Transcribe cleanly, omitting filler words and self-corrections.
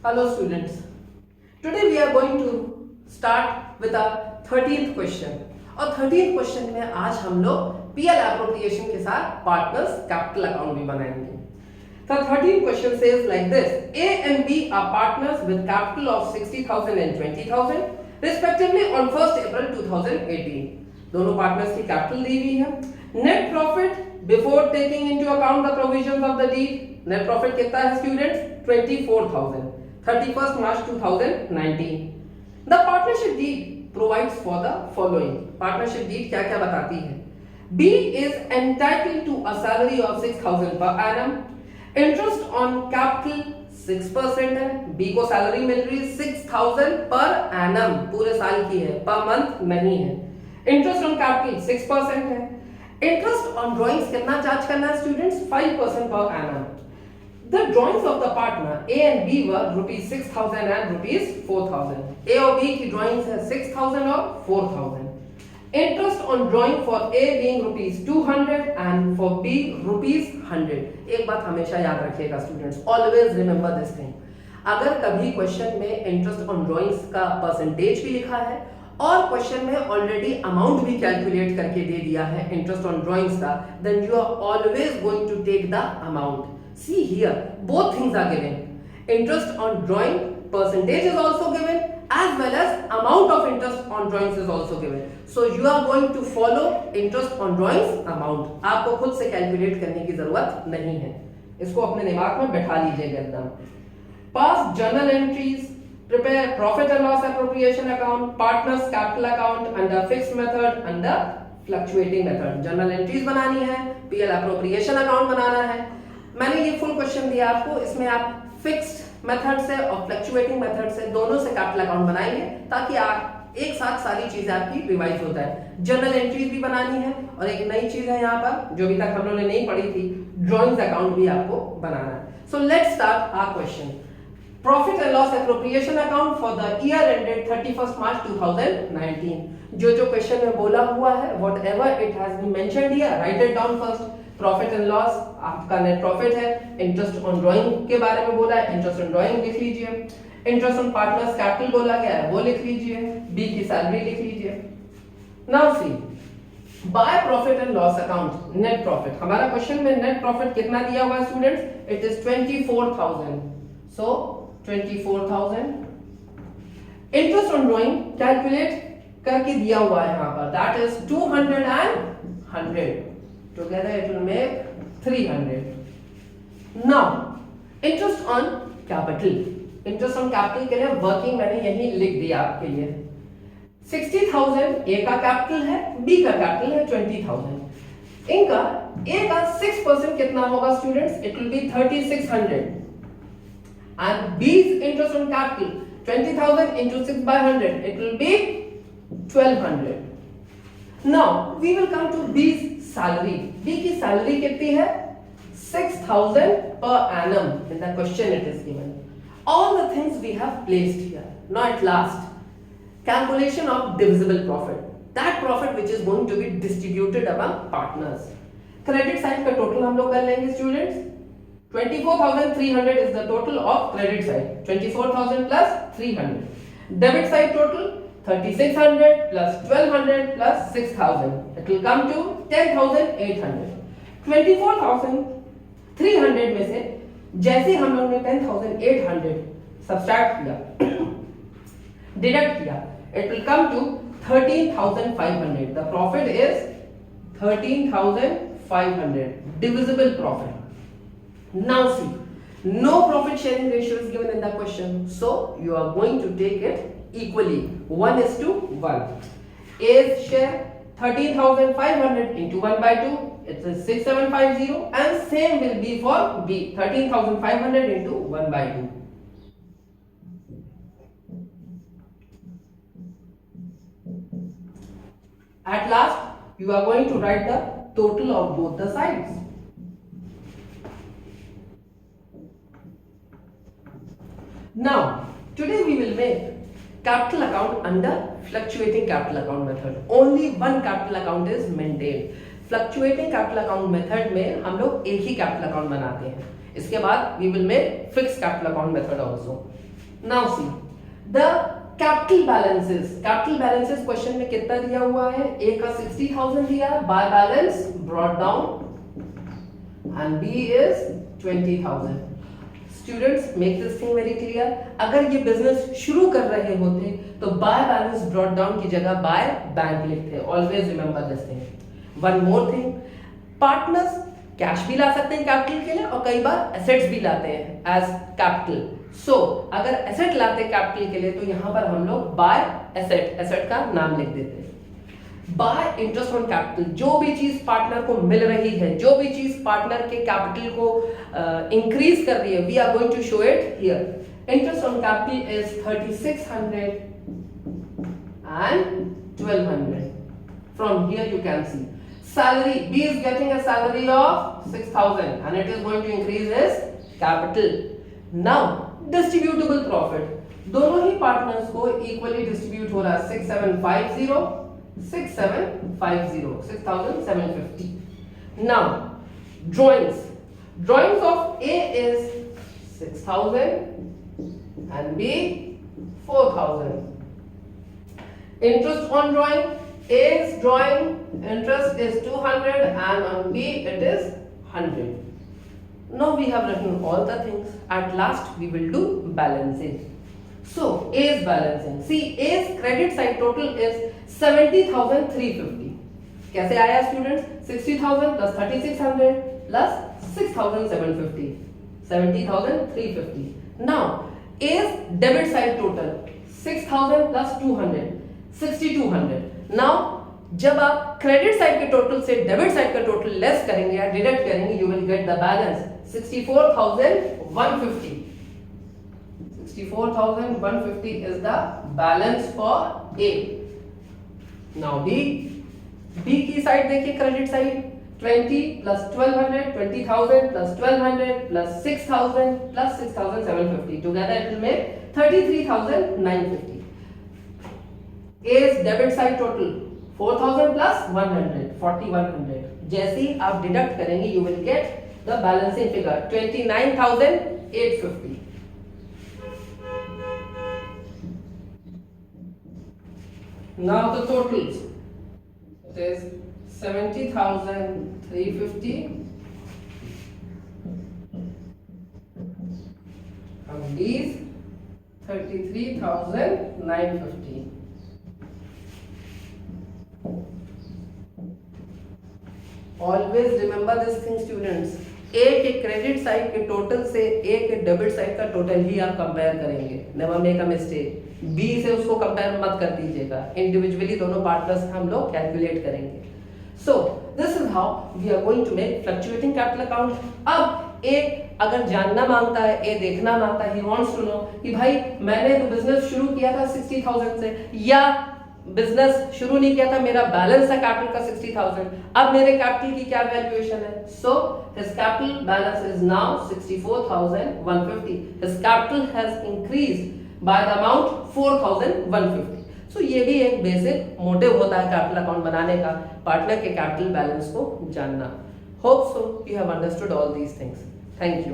Hello students. Today we are going to start with a 13th question. और 13th question में आज हम लोग पीएल एप्रोप्रिएशन के साथ पार्टनर्स कैपिटल अकाउंट भी बनाएंगे. The 13th question says like this: A and B are partners with capital of 60,000 and 20,000 respectively on 1st April 2018. दोनों पार्टनर्स की कैपिटल दी हुई है. Net profit before taking into account the provisions of the deed. Net profit कितना है students? 24,000. 31st March 2019. The partnership deed provides for the following. Partnership deed क्या क्या बताती है? B is entitled to a salary of 6,000 per annum. Interest on capital 6% है. B को salary मिल रही है 6,000 पर annum, पूरे साल की है, पर मंथ नहीं है. इंटरेस्ट ऑन कैपिटल 6% है. इंटरेस्ट ऑन ड्रॉइंग्स कितना चार्ज करना है students? 5% per annum. The drawings of the partner A and B were rupees 6,000 and rupees 4,000. A और B की drawings है 6,000 और 4,000. Interest on drawing for A being rupees 200 and for B rupees 100. एक बात हमेशा याद रखिएगा students, always remember this thing. अगर कभी क्वेश्चन में इंटरेस्ट ऑन ड्रॉइंग्स का परसेंटेज भी लिखा है और क्वेश्चन में ऑलरेडी अमाउंट भी कैलकुलेट करके दे दिया है इंटरेस्ट ऑन ड्रॉइंग्स का, then you are always going to take the amount. See here, both things are given. Interest on drawing percentage is also given, as well as amount of interest on drawings is also given. So you are going to follow interest on drawings amount. आपको खुद से calculate करने की जरूरत नहीं है. इसको अपने दिमाग में बैठा लीजिएगा एकदम. Past journal entries, prepare profit and loss appropriation account, partners capital account under fixed method, under fluctuating method. Journal entries बनानी है, PL appropriation account बनाना है. मैंने ये फुल क्वेश्चन दिया आपको, इसमें आप फिक्स्ड मेथड से और फ्लक्चुएटिंग मेथड से दोनों से कैपिटल अकाउंट बनाएंगे ताकि आप एक साथ सारी चीजें आपकी रिवाइज हो जाए. जर्नल एंट्रीज भी बनानी है और एक नई चीज है यहाँ पर जो अभी तक हम लोगों ने नहीं पढ़ी थी, ड्रॉइंग्स अकाउंट भी आपको बनाना है. So let's start our question. Profit and loss appropriation account for the year ended 31st March 2019. जो क्वेश्चन में बोला हुआ है, whatever it has been mentioned here, write it down first. Profit and loss आपका net profit है. Interest on drawing के बारे में बोला है, इंटरेस्ट ऑन ड्राइंग लिख लीजिए. इंटरेस्ट ऑन पार्टनर्स कैपिटल बोला गया है, वो लिख लीजिए. बी की सैलरी लिख लीजिए. Now see, by profit and loss account net profit. हमारा क्वेश्चन में नेट प्रॉफिट कितना दिया हुआ है students? It is 24,000. So 24,000. Interest on drawing calculate करके दिया हुआ है यहाँ पर, that is 200 and 100. Together it will make 300. Now, interest on capital. Interest on capital के लिए वर्किंग मैंने यही लिख दिया आपके लिए. 60,000 A का कैपिटल है, B का कैपिटल है 20,000. इनका A का 6% कितना होगा students? It will be 3,600. And B's interest on capital 20,000 into 6 by 100, it will be 1,200. Now we will come to B's salary. B की सैलरी कितनी है? 6,000 per annum. In the question it is given. All the things we have placed here. Now at last, calculation of divisible profit. That profit which is going to be distributed among partners. Credit side का total हम लोग कर लेंगे students. 24,300 is the total of credit side. 24,000 plus 300. Debit side total 3,600 plus 1,200 plus 6,000. It will come to 10,800. 24,300 में से जैसे हम लोग ने 10,800 सब्ट्रैक्ट किया, डिडक्ट किया, it will come to 13,500. The profit is 13,500. Divisible profit. Now see, no profit sharing ratio is given in the question, so you are going to take it equally, 1:1. A's share 13,500 into 1 by 2, it is 6,750, and same will be for B, 13,500 into 1 by 2. At last, you are going to write the total of both the sides. Now, today we will make capital account under fluctuating capital account method. Only one capital account is maintained. Fluctuating capital account method में हम लोग एक ही capital account बनाते हैं. इसके बाद we will make fixed capital account method also. Now see the capital balances question में कितना दिया हुआ है? ए का 60,000 दिया है, by balance brought down and B is 20,000. Students make this thing very clear. अगर ये बिजनेस शुरू कर रहे होते तो बाय बैलेंस ब्रॉट डाउन की जगह बाय बैंक लिखते. Always remember this thing. One more thing, partners cash भी ला सकते हैं कैपिटल के लिए और कई बार एसेट्स भी लाते हैं एज कैपिटल. सो अगर एसेट लाते कैपिटल के लिए तो यहां पर हम लोग बाय एसेट का नाम लिख देते हैं. बाय इंटरेस्ट ऑन कैपिटल, जो भी चीज पार्टनर को मिल रही है, जो भी चीज पार्टनर के कैपिटल को इंक्रीज कर रही है, we are going to show it here. Interest on capital is 3600 and 1200. From here you can see salary, B is getting a salary of 6,000 and it is going to increase his capital. Now distributable profit, दोनों ही partners को equally distribute हो रहा है. 6750 6,750. Now drawings of A is 6,000 and B 4,000. Interest on drawing, A's drawing interest is 200 and on B it is 100. Now we have written all the things. At last we will do balancing. So A's balancing. See, A's credit side total is 70,350. कैसे आया students? 60,000 plus 3,600 plus 6,750. 70,350. Now A's debit side total 6,000 plus 200. 6,200. Now जब आप credit side के टोटल से debit side का total less करेंगे या डिडक्ट करेंगे, you will get the balance 64,150. 64,150 is the balance for A. Now B की साइड देखिए, credit side 20 plus 1200, 20,000 plus 1200 plus 6,000 plus 6,750. Together it will make 33,950. A's debit side total 4,000 plus 100, 4,100. जैसे ही आप deduct करेंगे you will get the balancing figure 29,850. Now the totals, it is 70,350 and these 33,950. Always remember this thing students. A के credit side के टोटल से A के debit side का टोटल ही आप कंपेयर करेंगे. Never make a mistake. B से उसको कंपेयर मत कर दीजिएगा. इंडिविजुअली दोनों पार्टनर्स हम लोग कैलकुलेट करेंगे. So this is how we are going to make fluctuating capital account. अब ए अगर जानना मांगता है, ए देखना मांगता है, ही वांट्स टू नो कि भाई मैंने तो बिजनेस शुरू किया था 60,000 से, या बिजनेस शुरू नहीं किया था, मेरा बैलेंस था कैपिटल का 60,000, अब मेरे कैपिटल की क्या वैल्यूएशन है? So his capital balance is now 64,150. His capital has increased by the amount 4,150. सो ये भी एक बेसिक मोटिव होता है कैपिटल अकाउंट बनाने का, पार्टनर के कैपिटल बैलेंस को जानना. Hope so you have understood all these things. Thank you.